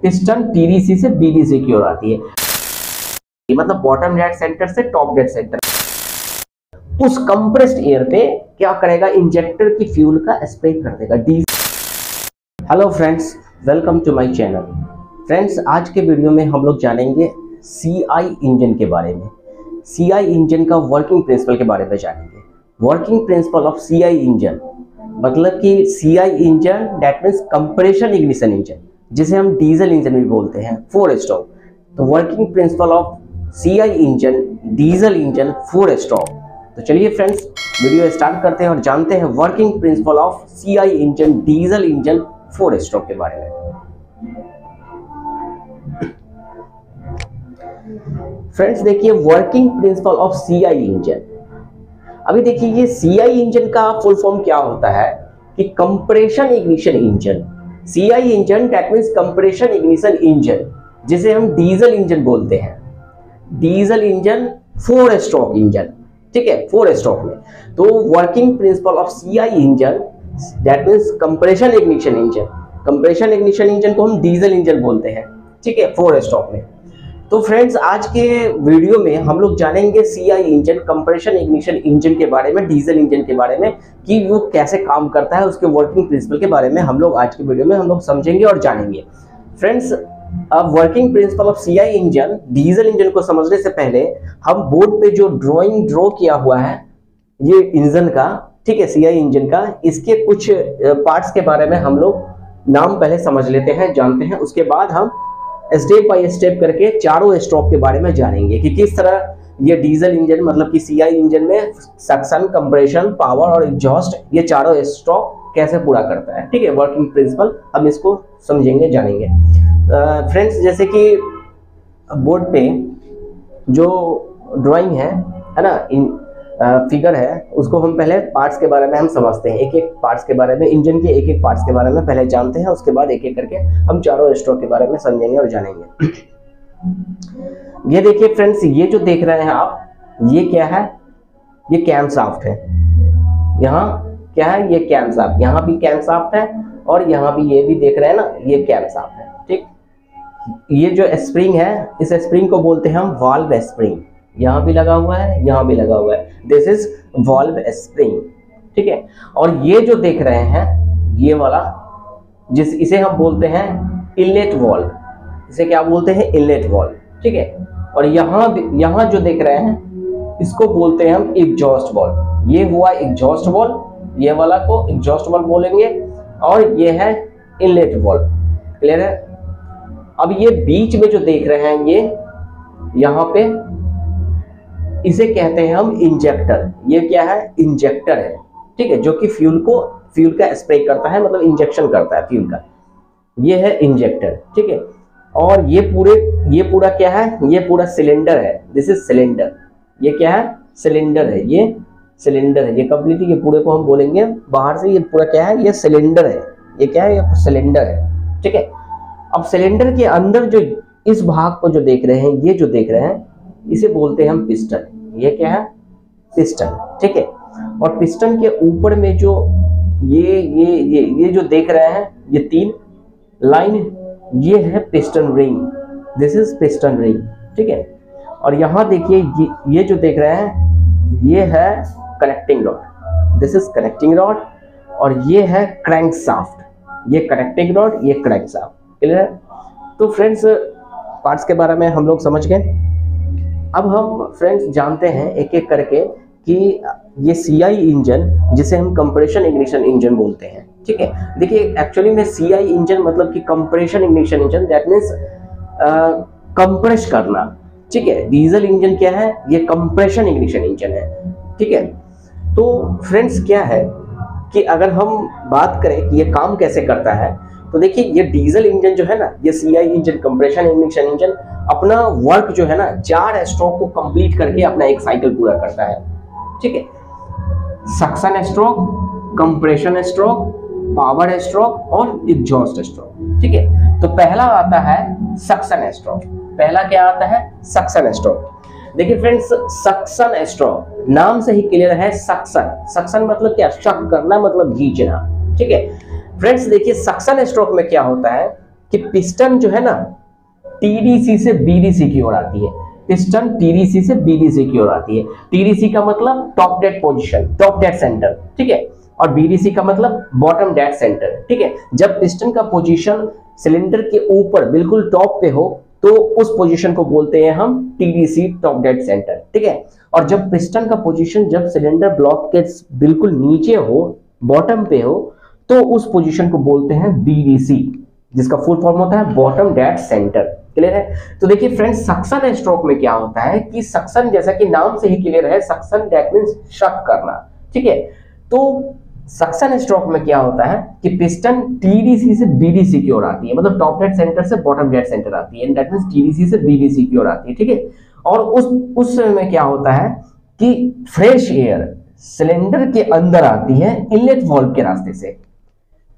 Piston TDC से BDC की ओर आती है, मतलब बॉटम डेड सेंटर से टॉप डेड सेंटर। उस कंप्रेस्ड एयर पे क्या करेगा, इंजेक्टर की फ्यूल का स्प्रे कर देगा। Hello friends, welcome to my channel. Friends, आज के वीडियो में हम लोग जानेंगे सीआई इंजन के बारे में। सीआई इंजन का वर्किंग प्रिंसिपल के बारे में जानेंगे। Working principle of CI engine मतलब कि CI engine that means compression ignition engine, जिसे हम डीजल इंजन भी बोलते हैं, 4 स्ट्रोक। तो working principle of CI engine diesel engine 4 stroke. तो चलिए फ्रेंड्स, वीडियो स्टार्ट करते हैं और जानते हैं working principle of CI engine diesel engine 4 stroke के बारे में। फ्रेंड्स देखिए, working principle of CI engine. अभी देखिए, ये सीआई इंजन का फुल फॉर्म क्या होता है कि compression ignition engine. CI engine that means compression ignition engine, जिसे हम डीजल इंजन बोलते हैं। डीजल इंजन 4 स्ट्रोक इंजन, ठीक है, 4 स्ट्रोक में। तो working principle of CI engine that means compression ignition engine. Compression ignition engine को हम डीजल इंजन बोलते हैं, ठीक है, 4 स्ट्रोक में। तो फ्रेंड्स, आज के वीडियो में हम लोग जानेंगे CI engine compression ignition engine के बारे में, डीजल इंजन के बारे में, कि वो कैसे काम करता है, उसके वर्किंग प्रिंसिपल के बारे में हम लोग आज के वीडियो में हम लोग समझेंगे और जानेंगे। फ्रेंड्स, अब working principle of CI engine diesel engine को समझने से पहले हम बोर्ड पे जो ड्राइंग ड्रॉ किया हुआ है ये इंजन का, ठीक है, सीआई इंजन का, इसके कुछ पार्ट्स के बारे में हम लोग नाम पहले समझ लेते हैं, जानते हैं। उसके बाद हम स्टेप बाय स्टेप करके चारों स्ट्रोक के बारे में जानेंगे कि किस तरह ये डीजल इंजन मतलब कि सीआई इंजन में सक्शन, कंप्रेशन, पावर और एग्जॉस्ट, ये चारों स्ट्रोक कैसे पूरा करता है, ठीक है। वर्किंग प्रिंसिपल हम इसको समझेंगे, जानेंगे। फ्रेंड्स, जैसे कि बोर्ड पे जो ड्राइंग है ना, फिगर है, उसको हम पहले पार्ट्स के बारे में हम समझते हैं। एक एक पार्ट्स के बारे में, इंजन के एक एक पार्ट्स के बारे में पहले जानते हैं, उसके बाद एक एक करके हम चारों स्ट्रोक के बारे में समझेंगे और जानेंगे। ये देखिए फ्रेंड्स, ये जो देख रहे हैं आप, ये क्या है, ये कैम शाफ्ट है। यहाँ क्या है, ये कैम शाफ्ट, यहाँ भी कैम शाफ्ट है और यहाँ भी, ये भी देख रहे हैं ना, ये कैम शाफ्ट है, ठीक। ये जो स्प्रिंग है, इस स्प्रिंग को बोलते हैं हम वाल्व स्प्रिंग। यहाँ भी लगा हुआ है, यहाँ भी लगा हुआ है, दिस इज वाल्व स्प्रिंग, ठीक है। और ये जो देख रहे हैं, ये वाला, इसे हम बोलते हैं इनलेट वाल्व। इसे क्या बोलते हैं, इनलेट वाल्व, ठीक है। और यहाँ जो देख रहे हैं, इसको बोलते हैं हम एग्जॉस्ट वाल्व। ये हुआ एग्जॉस्ट वाल्व, ये वाला को एग्जॉस्ट वाल्व बोलेंगे, और ये है इनलेट वाल्व। क्लियर है। अब ये बीच में जो देख रहे हैं, ये यहाँ पे, इसे कहते हैं हम इंजेक्टर। ये क्या है, इंजेक्टर है, ठीक है, जो कि फ्यूल का स्प्रे करता है, मतलब इंजेक्शन करता है फ्यूल का। ये है इंजेक्टर, ठीक है। और ये पूरा क्या है, ये पूरा सिलेंडर है, दिस इज सिलेंडर। ये क्या है, सिलेंडर है, ये सिलेंडर है, ये कंप्लीटली, ये पूरे को हम बोलेंगे बाहर से, ये पूरा क्या है, ये सिलेंडर है। ये क्या है, ये सिलेंडर है, ठीक है। अब सिलेंडर के अंदर जो इस भाग को जो देख रहे हैं, ये जो देख रहे हैं, इसे बोलते हैं हम पिस्टन। ये क्या है, पिस्टन, ठीक है। और पिस्टन के ऊपर में जो ये जो देख रहे हैं, ये 3 लाइन, ये है piston ring, this is piston ring, ठीक है। और यहाँ देखिए, ये जो देख रहे हैं, ये है connecting rod, this is connecting rod. और ये है क्रैंक शाफ्ट, ये कनेक्टिंग रॉड, ये क्रैंक शाफ्ट। क्लियर है। तो फ्रेंड्स, पार्ट्स के बारे में हम लोग समझ गए। अब हम फ्रेंड्स जानते हैं एक एक करके कि ये सीआई इंजन, जिसे हम कंप्रेशन इग्निशन इंजन बोलते हैं, ठीक है। देखिए, एक्चुअली में सीआई इंजन मतलब कि compression ignition engine, that means compress करना, ठीक है। डीजल इंजन क्या है, ये कंप्रेशन इग्निशन इंजन है, ठीक है। तो फ्रेंड्स, क्या है कि अगर हम बात करें कि ये काम कैसे करता है, तो देखिए, ये डीजल इंजन जो है ना, ये CI engine compression ignition engine अपना वर्क जो है ना, 4 स्ट्रोक को कंप्लीट करके अपना एक साइकिल पूरा करता है, ठीक है। Suction stroke, compression stroke, power stroke और एग्जॉस्ट स्ट्रोक, ठीक है। तो पहला आता है सक्शन स्ट्रोक। पहला क्या आता है, सक्शन स्ट्रोक। देखिए फ्रेंड्स, सक्शन स्ट्रोक नाम से ही क्लियर है, सक्शन। सक्शन मतलब क्या, शक करना, मतलब खींचना, ठीक है। फ्रेंड्स देखिए, सक्शन स्ट्रोक में क्या होता है कि पिस्टन जो है ना टीडीसी से बीडीसी की ओर आती है। पिस्टन टीडीसी से बीडीसी की ओर आती है। टीडीसी का मतलब top dead position, top dead centre, ठीक है, और बीडीसी का मतलब बॉटम डेड सेंटर, ठीक है। जब पिस्टन का पोजीशन सिलेंडर के ऊपर बिल्कुल टॉप पे हो तो उस पोजीशन को बोलते हैं हम टीडीसी, टॉप डेड सेंटर, ठीक है। और जब पिस्टन का पोजीशन जब सिलेंडर ब्लॉक के बिल्कुल नीचे हो, बॉटम पे हो, तो उस पोजीशन को बोलते हैं बीडीसी, जिसका फुल फॉर्म होता है बॉटम डेड सेंटर। क्लियर है? तो देखिए फ्रेंड्स, सक्शन स्ट्रोक में क्या होता है कि सक्शन, जैसा कि नाम से ही क्लियर है, सक्शन दैट मींस शक करना, ठीक है। तो सक्शन स्ट्रोक में क्या होता है कि पिस्टन टीडीसी से बीडीसी की ओर आती है, मतलब टॉप डेड सेंटर से बॉटम डेड सेंटर आती है, दैट मींस टीडीसी से बीडीसी की ओर आती है, ठीक है। और उस समय में क्या होता है कि फ्रेश एयर सिलेंडर के अंदर आती है इनलेट वाल्व के रास्ते से।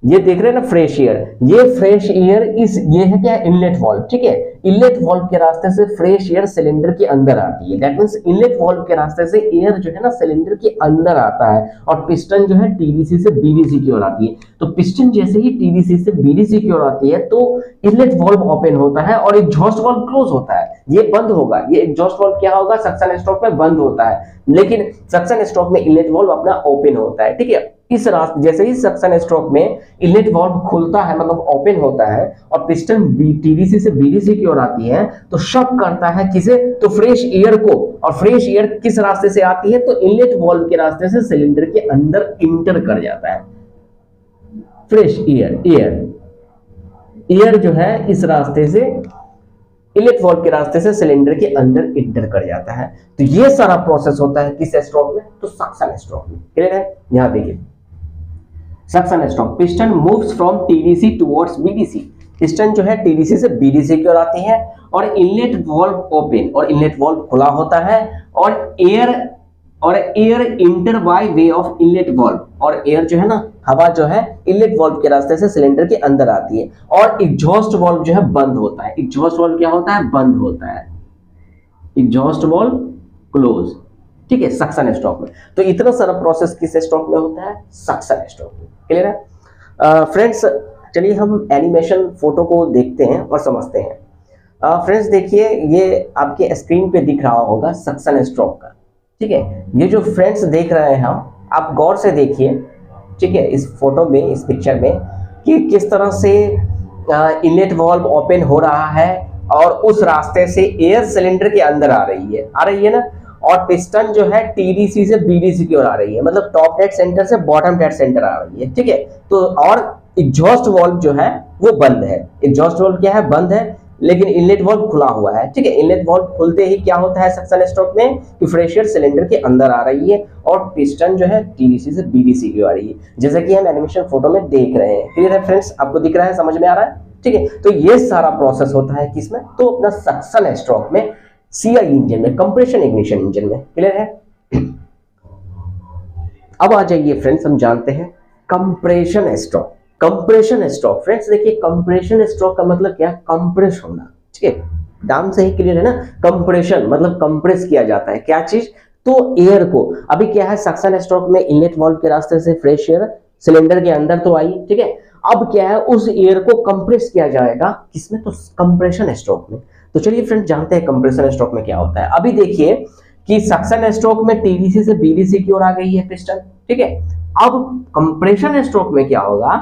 ये देख रहे हैं ना फ्रेश एयर, ये फ्रेश एयर ये है क्या, इनलेट वाल्व, ठीक है। इनलेट वाल्व के रास्ते से फ्रेश एयर सिलेंडर के अंदर आती है, दैट मींस इनलेट वाल्व के रास्ते से एयर जो है ना सिलेंडर के अंदर आता है, और पिस्टन जो है टीडीसी से बीडीसी की ओर आती है। तो पिस्टन जैसे ही टीडीसी से बीडीसी की ओर आती है तो इनलेट वाल्व ओपन होता है और एग्जॉस्ट वाल्व क्लोज होता है, ये बंद होगा। ये एग्जॉस्ट वाल्व क्या होगा, सक्शन स्ट्रोक में बंद होता है, लेकिन सक्शन स्ट्रोक में इनलेट वाल्व अपना ओपन होता है, ठीक है। इस रास्ते जैसे ही सक्शन स्ट्रोक में इनलेट वाल्व खुलता है, मतलब ओपन होता है, और पिस्टन टीडीसी से बीडीसी की ओर आती है, तो शक करता है किसे, तो फ्रेश एयर को। और फ्रेश एयर किस रास्ते से आती है, तो इनलेट वाल्व के रास्ते से सिलेंडर के अंदर इंटर कर जाता है। फ्रेश एयर जो है इस रास्ते से, इनलेट वाल्व के रास्ते से सिलेंडर के अंदर इंटर कर जाता है। तो ये सारा प्रोसेस होता है किस स्ट्रोक में, तो सक्शन स्ट्रोक में। क्लियर है? यहां देखिए suction stroke, piston moves from TDC towards BDC. Piston जो है टीडीसी से बीडीसी की ओर आती है और इनलेट वाल्व ओपन, और इनलेट वाल्व खुला होता है, और air inter by way of inlet valve, और एयर जो है ना, हवा जो है इनलेट वाल्व के रास्ते से सिलेंडर के अंदर आती है, और एग्जॉस्ट वाल्व जो है बंद होता है। एग्जॉस्ट वाल्व क्या होता है, बंद होता है, एग्जॉस्ट वाल्व क्लोज, ठीक है, सक्शन स्ट्रोक में। तो इतना सारा प्रोसेस किस स्ट्रोक में होता है, सक्शन स्ट्रोक में। क्लियर है? फ्रेंड्स चलिए हम एनिमेशन फोटो को देखते हैं और समझते हैं। फ्रेंड्स देखिए, ये आपके स्क्रीन पे दिख रहा होगा सक्शन स्ट्रोक का, ठीक है। ये जो फ्रेंड्स देख रहे हैं हम, आप गौर से देखिए, ठीक है, इस फोटो में, इस पिक्चर में, कि किस तरह से इनलेट वाल्व ओपन हो रहा है और उस रास्ते से एयर सिलेंडर के अंदर आ रही है ना, और पिस्टन जो है टीडीसी से बीडीसी की ओर आ रही है, मतलब टॉप डेड सेंटर से बॉटम डेड सेंटर आ रही है, ठीक है। तो और एग्जॉस्ट वाल्व जो है वो बंद है। एग्जॉस्ट वाल्व क्या है, बंद है, लेकिन इनलेट वाल्व खुला हुआ है, ठीक है। इनलेट वाल्व खुलते ही क्या होता है सक्शन स्ट्रोक में, कि फ्रेश एयर सिलेंडर के अंदर आ रही है और पिस्टन जो है टीडीसी से बीडीसी की ओर आ रही है, जैसा कि हम एनिमेशन फोटो में देख रहे हैं। क्लियर है फ्रेंड्स? आपको दिख रहा है, समझ में आ रहा है, ठीक है। तो ये सारा प्रोसेस होता है किसमें, तो अपना सक्शन स्ट्रोक में, सीआई इंजन में, कंप्रेशन इग्निशन इंजन में। क्लियर है? अब आ जाइए फ्रेंड्स, हम जानते हैं compression stroke. Compression stroke friends देखिए, कंप्रेशन स्ट्रोक का मतलब क्या, कंप्रेस होना, ठीक है। नाम से ही क्लियर है ना, कंप्रेशन मतलब कंप्रेस किया जाता है, क्या चीज, तो एयर को। अभी क्या है, सक्शन स्ट्रोक में इनलेट वाल्व के रास्ते से फ्रेश एयर सिलेंडर के अंदर तो आई, ठीक है। अब क्या है, उस एयर को कंप्रेस किया जाएगा किसमें, तो कंप्रेशन स्ट्रोक में। तो चलिए फ्रेंड जानते हैं कंप्रेशन स्ट्रोक में क्या होता है। अभी देखिए कि सक्शन स्ट्रोक में टीडीसी से बीडीसी की ओर आ गई है पिस्टन, ठीक है। अब कंप्रेशन स्ट्रोक में क्या होगा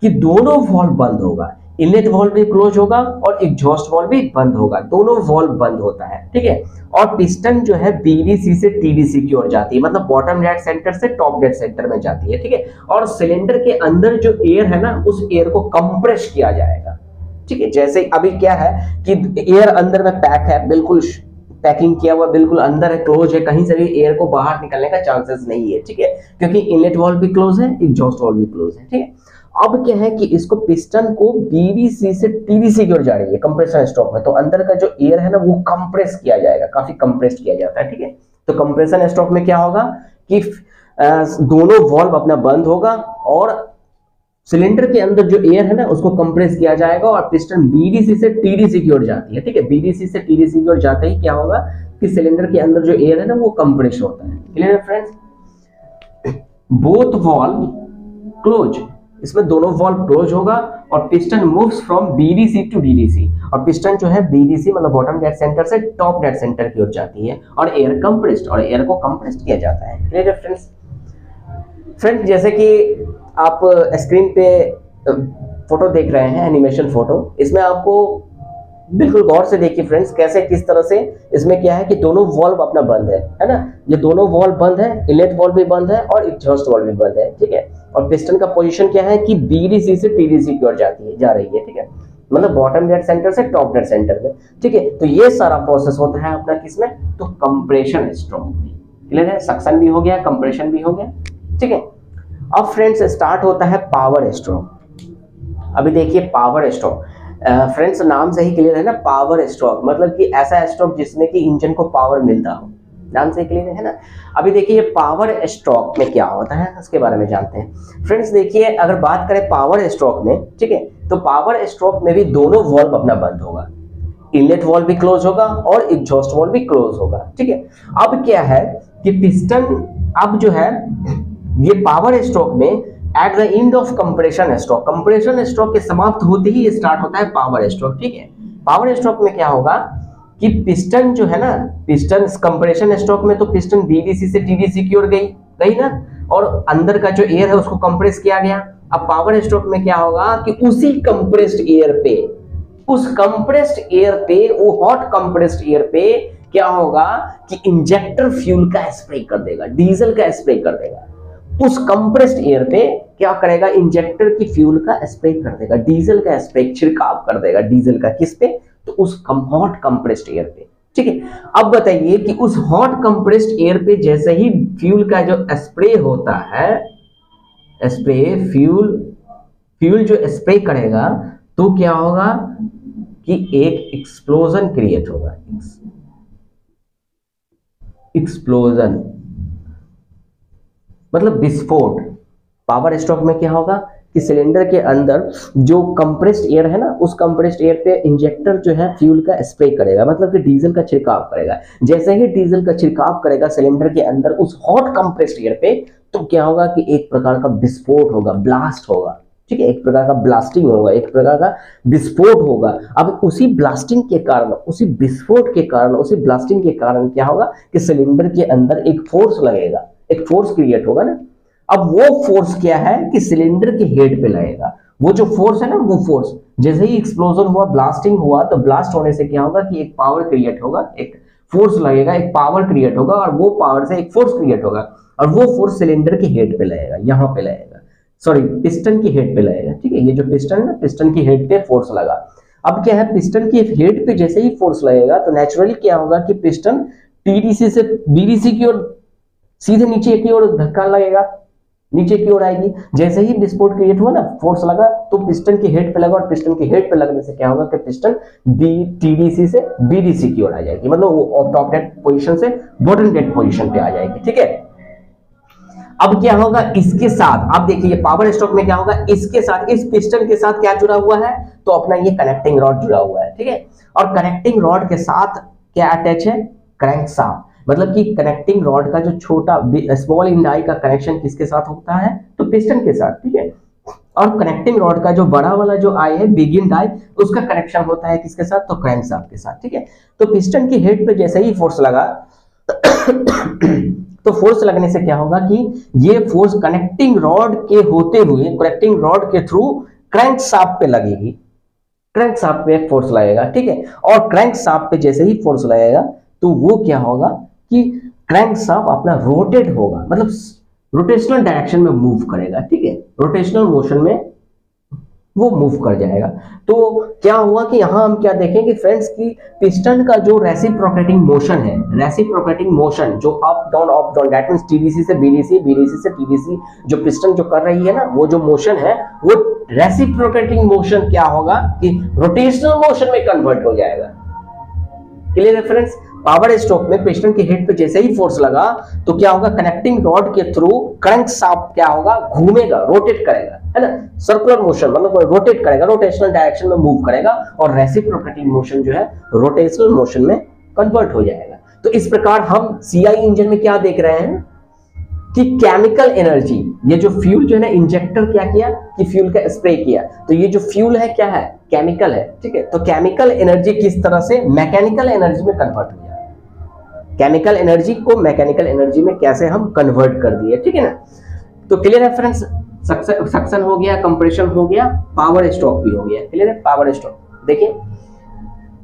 कि दोनों वाल्व बंद होगा, इनलेट वाल्व भी क्लोज होगा और एग्जॉस्ट वाल्व भी बंद होगा, दोनों वाल्व बंद होता है, ठीक है। और पिस्टन जो है बीडीसी से टीडीसी की ओर जाती है, मतलब बॉटम डेड सेंटर से टॉप डेड सेंटर में जाती है, ठीक है। और सिलेंडर के अंदर जो एयर है ना, उस एयर को कंप्रेस किया जाएगा, ठीक है। जैसे अभी क्या है कि एयर अंदर में पैक है, बिल्कुल पैकिंग किया हुआ, बिल्कुल अंदर है, क्लोज है, कहीं से भी एयर को बाहर निकलने का चांसेस नहीं है, ठीक है, क्योंकि इनलेट वाल्व भी क्लोज है, एग्जॉस्ट वाल्व भी क्लोज है, ठीक है। अब क्या है कि इसको पिस्टन को बीडीसी से टीडीसी की ओर जा रही है कंप्रेशन स्ट्रोक में, तो अंदर का जो एयर है ना वो कंप्रेस किया जाएगा, काफी कंप्रेस किया जाता है, ठीक है। तो कंप्रेशन स्ट्रोक में क्या होगा कि दोनों वाल्व अपना बंद होगा और सिलेंडर के अंदर जो एयर है ना उसको कंप्रेस किया जाएगा और पिस्टन बीडीसी से टीडीसी की ओर जाती है, ठीक है। बीडीसी से टीडीसी की ओर जाते ही क्या होगा कि सिलेंडर के अंदर जो एयर है ना वो कंप्रेस होता है। क्लियर है फ्रेंड्स? बोथ वाल्व क्लोज, इसमें दोनों वॉल्व क्लोज होगा और piston moves from BDC to DDC, और पिस्टन जो है बीडीसी मतलब बॉटम डेड सेंटर से टॉप डेड सेंटर की ओर जाती है और एयर कंप्रेस्ड, और एयर को कंप्रेस्ड किया जाता है। क्लियर है फ्रेंड्स? फ्रेंड्स जैसे कि आप स्क्रीन पे फोटो देख रहे हैं, एनिमेशन फोटो, इसमें आपको बिल्कुल गौर से देखिए फ्रेंड्स कैसे किस तरह से इसमें क्या है कि दोनों वॉल्व अपना बंद है ना, ये दोनों वॉल्व बंद है, इनलेट वॉल्व भी बंद है और एग्जॉस्ट वॉल्व भी बंद है, ठीक है। और पिस्टन का पोजीशन क्या है कि बीडीसी से टीडीसी की ओर जा रही है, ठीक है, मतलब बॉटम डेड सेंटर से टॉप डेड सेंटर में, ठीक है। तो ये सारा प्रोसेस होता है अपना किसमें, तो कंप्रेशन स्ट्रोक में। क्लियर है? सक्शन भी हो गया, कंप्रेशन भी हो गया, ठीक है। अब फ्रेंड्स स्टार्ट होता है पावर स्ट्रोक। अभी देखिए पावर स्ट्रोक, फ्रेंड्स नाम से ही क्लियर है ना, पावर स्ट्रोक मतलब कि ऐसा स्ट्रोक जिसमें कि इंजन को पावर मिलता हो, नाम से क्लियर है ना। अभी देखिए ये पावर स्ट्रोक में क्या होता है उसके बारे में जानते हैं। फ्रेंड्स देखिए अगर बात करें पावर स्ट्रोक में, ठीक है, तो पावर स्ट्रोक में भी दोनों वॉल्व अपना बंद होगा, इनलेट वॉल्व भी क्लोज होगा और एग्जॉस्ट वॉल्व भी क्लोज होगा, ठीक है। अब क्या है कि पिस्टन अब जो है ये पावर स्ट्रोक में at the end of compression stroke के समाप्त होते ही स्टार्ट होता है पावर स्ट्रोक, ठीक है। पावर स्ट्रोक में क्या होगा कि पिस्टन जो है ना, पिस्टन कंप्रेशन स्ट्रोक में तो पिस्टन बीडीसी से टीडीसी की ओर गई ना, और अंदर का जो एयर है उसको कंप्रेस किया गया। अब पावर स्ट्रोक में क्या होगा कि उसी कंप्रेस्ड एयर पे, उस कंप्रेस्ड एयर पे, वो हॉट कंप्रेस्ड एयर पे क्या होगा कि इंजेक्टर फ्यूल का स्प्रे कर देगा, डीजल का स्प्रे कर देगा। उस कंप्रेस्ड एयर पे क्या करेगा, इंजेक्टर की फ्यूल का स्प्रे कर देगा, डीजल का स्प्रे छिड़काव कर देगा, डीजल का किस पे, तो उस हॉट कंप्रेस्ड एयर पे, ठीक है। अब बताइए कि उस हॉट कंप्रेस्ड एयर पे जैसे ही फ्यूल का जो स्प्रे होता है, स्प्रे फ्यूल जो स्प्रे करेगा तो क्या होगा कि एक एक्सप्लोजन क्रिएट होगा, एक्सप्लोजन मतलब विस्फोट। पावर स्ट्रोक में क्या होगा कि सिलेंडर के अंदर जो कंप्रेस्ड एयर है ना, उस कंप्रेस्ड एयर पे इंजेक्टर जो है फ्यूल का स्प्रे करेगा, मतलब कि डीजल का छिड़काव करेगा। जैसे ही डीजल का छिड़काव करेगा सिलेंडर के अंदर उस हॉट कंप्रेस्ड एयर पे, तो क्या होगा कि एक प्रकार का विस्फोट होगा, ब्लास्ट होगा, ठीक है, एक प्रकार का ब्लास्टिंग होगा, एक प्रकार का विस्फोट होगा। अब उसी ब्लास्टिंग के कारण, उसी विस्फोट के कारण, उसी ब्लास्टिंग के कारण क्या होगा कि सिलेंडर के अंदर एक फोर्स लगेगा, एक फोर्स क्रिएट होगा ना। अब वो फोर्स क्या है कि सिलेंडर के हेड पे लगेगा। वो जो फोर्स है ना, वो फोर्स जैसे ही एक्सप्लोजन हुआ, ब्लास्टिंग हुआ, तो ब्लास्ट होने से क्या होगा कि एक पावर क्रिएट होगा, एक फोर्स लगेगा, एक पावर क्रिएट होगा, और वो पावर से एक फोर्स क्रिएट होगा, और वो फोर्स सिलेंडर के हेड पे लगेगा, यहाँ पे लगेगा, सॉरी पिस्टन की हेड पे लगेगा, ठीक है। ये जो पिस्टन है ना, पिस्टन की हेड पे फोर्स लगा। अब क्या है, पिस्टन की हेड पे जैसे ही फोर्स लगेगा तो नेचुरली क्या होगा कि पिस्टन टीडीसी से बीडीसी की ओर सीधे नीचे की ओर धक्का लगेगा, नीचे की ओर आएगी। जैसे ही विस्फोट क्रिएट हुआ ना, फोर्स लगा, तो पिस्टन की हेड पे लगा, और पिस्टन की हेड पे लगने से क्या होगा कि पिस्टन टीडीसी से बीडीसी की ओर आ जाएगी, मतलब वो टॉप डेड पोजीशन से बॉटम डेड पोजीशन पे आ जाएगी, ठीक है। अब क्या होगा इसके साथ, आप देखिए पावर स्ट्रोक में क्या होगा, इसके साथ, इस पिस्टन के साथ क्या जुड़ा हुआ है, तो अपना ये कनेक्टिंग रॉड जुड़ा हुआ है, ठीक है। और कनेक्टिंग रॉड के साथ क्या अटैच है, क्रैंकशाफ्ट, मतलब कि कनेक्टिंग रॉड का जो छोटा स्मॉल इंड आई का कनेक्शन किसके साथ होता है, तो पिस्टन के साथ, ठीक है। और कनेक्टिंग रॉड का जो बड़ा वाला जो आई है, बिग इंड आई, उसका कनेक्शन होता है किसके साथ, तो क्रैंकशाफ्ट के साथ, ठीक है। तो पिस्टन की हेड पे जैसे ही फोर्स लगा तो फोर्स लगने से क्या होगा कि ये फोर्स कनेक्टिंग रॉड के होते हुए, कनेक्टिंग रॉड के थ्रू क्रैंकशाफ्ट पे लगेगी, क्रैंकशाफ्ट पे फोर्स लगेगा, ठीक है। और क्रैंकशाफ्ट पे जैसे ही फोर्स लगेगा तो वो क्या होगा कि क्रैंकशाफ्ट अपना रोटेट होगा, मतलब रोटेशनल डायरेक्शन में मूव करेगा, ठीक है, रोटेशनल मोशन में वो मूव कर जाएगा। तो क्या हुआ कि यहां हम क्या देखेंगे फ्रेंड्स कि पिस्टन का जो रेसिप्रोकेटिंग मोशन है, रेसिप्रोकेटिंग मोशन जो up down, that means TDC से बीडीसी, बीडीसी से टीडीसी, जो पिस्टन जो कर रही है ना, वो जो मोशन है वो रेसिप्रोकेटिंग मोशन क्या होगा कि रोटेशनल मोशन में कन्वर्ट हो जाएगा। क्लियर है फ्रेंड्स? पावर स्ट्रोक में पिस्टन के हेड पे जैसे ही फोर्स लगा तो क्या होगा, कनेक्टिंग रॉड के थ्रू क्रैंकशाफ्ट क्या होगा, घूमेगा, रोटेट करेगा, है ना, सर्कुलर मोशन, मतलब रोटेट करेगा, रोटेशनल डायरेक्शन में मूव करेगा, और रेसिप्रोकेटिंग मोशन जो है रोटेशनल मोशन में कन्वर्ट हो जाएगा। तो इस प्रकार हम सीआई इंजन में क्या देख रहे हैं, कि केमिकल एनर्जी, ये जो फ्यूल जो है ना, इंजेक्टर क्या किया कि फ्यूल का स्प्रे किया, तो ये जो फ्यूल है क्या है, केमिकल है, ठीक है। तो केमिकल एनर्जी किस तरह से मैकेनिकल एनर्जी में कन्वर्ट हुआ, केमिकल एनर्जी को मैकेनिकल एनर्जी में कैसे हम कन्वर्ट कर दिए, ठीक है ना। तो क्लियर है फ्रेंड्स, सक्शन हो गया, कंप्रेशन हो गया, पावर स्ट्रोक भी हो गया, क्लियर है। पावर स्ट्रोक देखिए,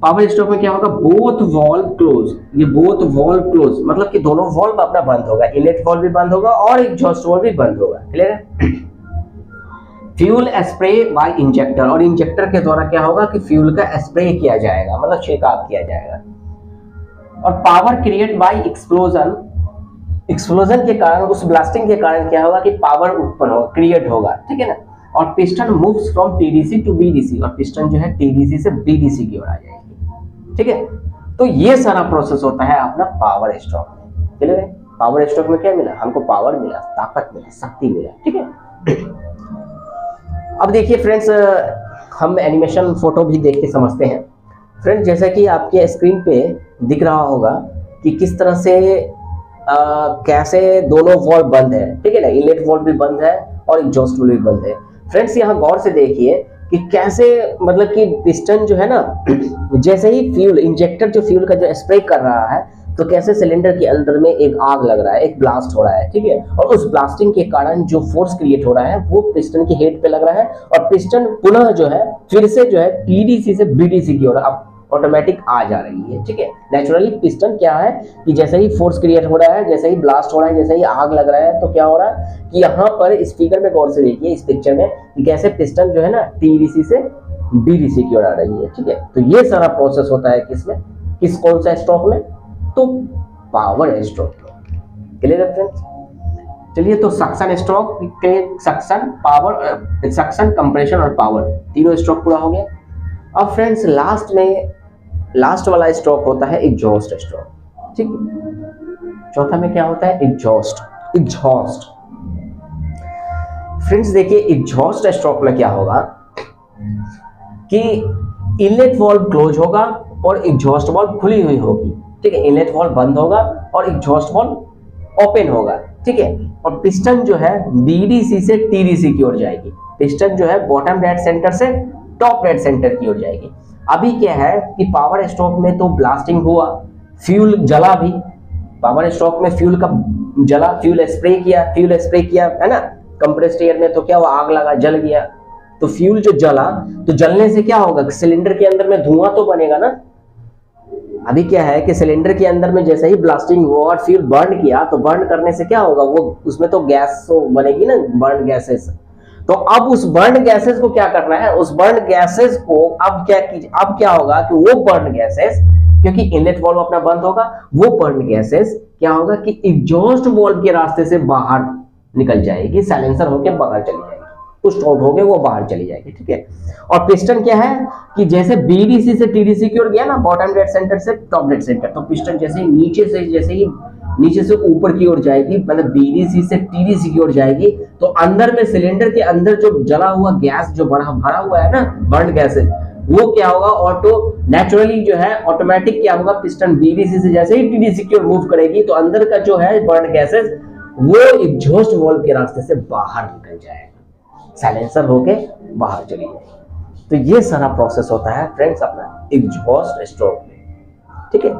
पावर स्ट्रोक में क्या होगा, बोथ वॉल्व क्लोज, ये बोथ वॉल्व क्लोज मतलब कि दोनों वॉल्व अपना बंद होगा, इनलेट वॉल्व भी बंद होगा और एग्जॉस्ट वॉल्व भी बंद होगा, क्लियर है। फ्यूल स्प्रे बाय इंजेक्टर, और इंजेक्टर के द्वारा क्या होगा कि फ्यूल का स्प्रे किया जाएगा, मतलब छिड़काव किया जाएगा। और power create bye explosion, explosion के कारण, उस ब्लास्टिंग के कारण क्या होगा कि पावर उत्पन्न होगा, क्रिएट होगा, ठीक है ना। और piston moves from TDC to BDC, और पिस्टन जो है टीडीसी से बीडीसी की ओर आ जाएगी, ठीक है। तो ये सारा प्रोसेस होता है अपना पावर स्ट्रोक में, क्लियर है। पावर स्ट्रोक में क्या मिला, हमको पावर मिला, ताकत मिला, शक्ति मिला, ठीक है। अब देखिए फ्रेंड्स, हम एनिमेशन फोटो भी देख के समझते हैं फ्रेंड्स। जैसा कि आपके स्क्रीन पे दिख रहा होगा कि किस तरह से कैसे दोनों वॉल्व बंद है, ठीक है ना, इनलेट वॉल्व भी बंद है और एग्जॉस्ट वॉल्व भी बंद है। फ्रेंड्स यहाँ गौर से देखिए कि कैसे, मतलब कि पिस्टन जो है ना, जैसे ही फ्यूल इंजेक्टर जो फ्यूल का जो स्प्रे कर रहा है, तो कैसे सिलेंडर के अंदर में एक आग लग रहा है, एक ब्लास्ट हो रहा है, ठीक है। और उस ब्लास्टिंग के कारण जो फोर्स क्रिएट हो रहा है वो पिस्टन की हेड पे लग रहा है, और पिस्टन पुनः जो है फिर से जो है टीडीसी से बीडीसी की ओर अब ऑटोमेटिक आ जा रही है, ठीक है। नेचुरली पिस्टन क्या है कि जैसे ही फोर्स क्रिएट हो रहा है, जैसे ही ब्लास्ट हो रहा है, जैसे ही आग लग रहा है, तो क्या हो रहा है कि यहाँ पर इस फिगर में गौर से देखिए, इस पिक्चर में कि कैसे पिस्टन जो है ना टीडीसी से बीडीसी की ओर आ रही है, ठीक है। तो ये सारा प्रोसेस होता है किसमें, किस कौन सा स्ट्रोक में, तो पावर स्ट्रोक में, क्लियर है फ्रेंड्स। चलिए, तो सक्शन स्ट्रोक के सक्शन, पावर, सक्शन, कंप्रेशन और पावर, तीनों स्ट्रोक पूरा हो गया। अब फ्रेंड्स लास्ट में, लास्ट वाला स्ट्रोक होता है एग्जॉस्ट स्ट्रोक, ठीक। चौथा में क्या होता है, एग्जॉस्ट, एग्जॉस्ट। फ्रेंड्स देखिए, एग्जॉस्ट स्ट्रोक में क्या होगा कि इनलेट वाल्व क्लोज होगा और एग्जॉस्ट वाल्व खुली हुई होगी, ठीक है। इनलेट वाल्व बंद होगा और एग्जॉस्ट वाल्व ओपन होगा, ठीक है। और पिस्टन जो है बीडीसी से टीडीसी की ओर जाएगी, पिस्टन जो है बॉटम डेड सेंटर से टॉप डेड सेंटर की ओर जाएगी। अभी क्या है कि पावर स्ट्रोक में तो ब्लास्टिंग हुआ, फ्यूल जला भी, पावर स्ट्रोक में फ्यूल का जला, फ्यूल स्प्रे किया है ना, कंप्रेस्ड एयर में, तो क्या हुआ, आग लगा, जल गया। तो फ्यूल जो जला, तो जलने से क्या होगा, सिलेंडर के अंदर में धुआं तो बनेगा ना। अभी क्या है कि सिलेंडर के अंदर में जैसे ही ब्लास्टिंग हुआ और फ्यूल बर्न किया, तो बर्न करने से क्या होगा, वो उसमें तो गैस तो बनेगी ना, बर्न गैसेस। तो अब उस बर्न गैसेस को क्या करना है, उस बर्न गैसेस को अब क्या कीजिए, अब क्या होगा कि वो बर्न गैसेस, क्योंकि इनलेट वाल्व अपना बंद होगा, वो बर्न गैसेस क्या होगा कि एग्जॉस्ट वाल्व के रास्ते से बाहर निकल जाएगी, साइलेंसर होकर बाहर चली जाएगी, पुश आउट होके वो बाहर चली जाएगी, ठीक है। और पिस्टन क्या है कि जैसे बीडीसी से टीडीसी की ओर गया ना, बॉटम डेड सेंटर से टॉप डेड सेंटर, तो पिस्टन जैसे ही नीचे से ऊपर की ओर जाएगी, मतलब बीडीसी से टीडीसी की ओर जाएगी, तो अंदर में सिलेंडर के अंदर जो जला हुआ गैस जो भरा हुआ है ना, बर्न गैसेस, वो क्या होगा, ऑटो नेचुरली जो है ऑटोमेटिक क्या होगा, पिस्टन बीडीसी से जैसे ही टीडीसी की ओर मूव करेगी, तो अंदर का जो है बर्न गैसेस वो एग्जॉस्ट वाल्व के रास्ते से बाहर निकल जाएगा, साइलेंसर होके बाहर चली जाएगी। तो ये सारा प्रोसेस होता है फ्रेंड्स अपना एग्जॉस्ट स्ट्रोक में, ठीक है,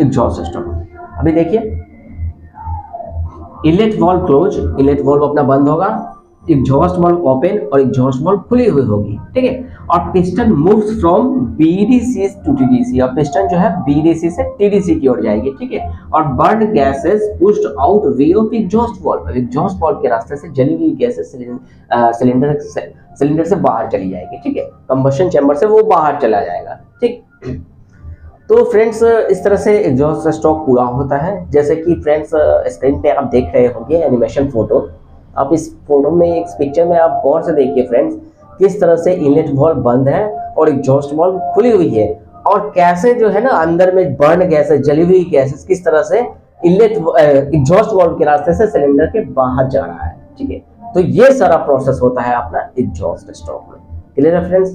एग्जॉस्ट स्ट्रोक में। अभी देखिए, inlet valve close, inlet valve अपना बंद होगा, एग्जॉस्ट वाल्व ओपन और एग्जॉस्ट वाल्व खुली हुई होगी, ठीक है। और पिस्टन मूव्स फ्रॉम बीडीसी टू टीडीसी, और पिस्टन जो है बीडीसी से टीडीसी की ओर जाएगी, ठीक है। और burn gases pushed out way of exhaust valve, exhaust valve के रास्ते से जली हुई गैसेस सिलेंडर से बाहर चली जाएगी, ठीक है, कंबशन चैम्बर से वो बाहर चला जाएगा, ठीक। तो फ्रेंड्स इस तरह से एग्जॉस्ट स्ट्रोक पूरा होता है। जैसे कि फ्रेंड्स स्क्रीन पे आप देख रहे होंगे एनिमेशन फोटो, आप इस फोटो में, इस पिक्चर में आप गौर से देखिए फ्रेंड्स, किस तरह से इनलेट वाल्व बंद है और एग्जॉस्ट वाल्व खुली हुई है, और कैसे जो है ना अंदर में बर्न गैसेस, जली हुई गैसेस किस तरह से इनलेट एग्जॉस्ट वाल्व के रास्ते से सिलेंडर के बाहर जा रहा है, ठीक है। तो ये सारा प्रोसेस होता है अपना एग्जॉस्ट स्ट्रोक में, क्लियर है friends.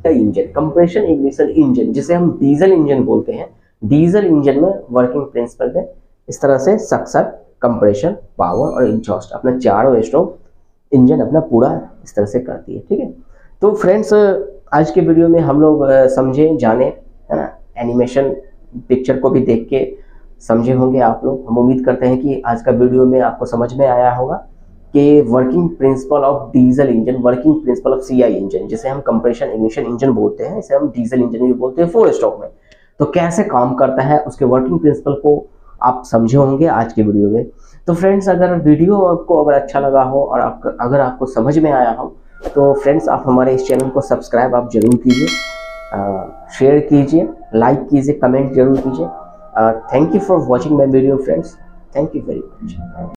Engine, compression ignition engine, जिसे हम डीजल इंजन बोलते हैं, डीजल इंजन में वर्किंग प्रिंसिपल में इस तरह से सक्शन, कंप्रेशन, पावर और एग्जॉस्ट, अपना चारों स्ट्रोक इंजन अपना पूरा इस तरह से करती है। ठीक है, तो फ्रेंड्स आज के वीडियो में हम लोग समझे जाने, है ना, एनिमेशन पिक्चर को भी देख के समझे होंगे आप लोग। हम उम्मीद करते हैं कि आज का वीडियो में आपको समझ में आया होगा कि working principle of diesel engine, working principle of CI engine, जिसे हम कंप्रेशन इग्निशन इंजन बोलते हैं, इसे हम डीजल इंजन भी बोलते हैं 4 स्ट्रोक में, तो कैसे काम करता है उसके वर्किंग प्रिंसिपल को आप समझे होंगे आज के वीडियो में। तो फ्रेंड्स अगर वीडियो आपको अगर अच्छा लगा हो और अगर आपको समझ में आया हो तो फ्रेंड्स आप हमारे इस चैनल को सब्सक्राइब आप जरूर कीजिए, शेयर कीजिए, लाइक कीजिए, कमेंट जरूर कीजिए। Thank you for watching my video friends, thank you very much.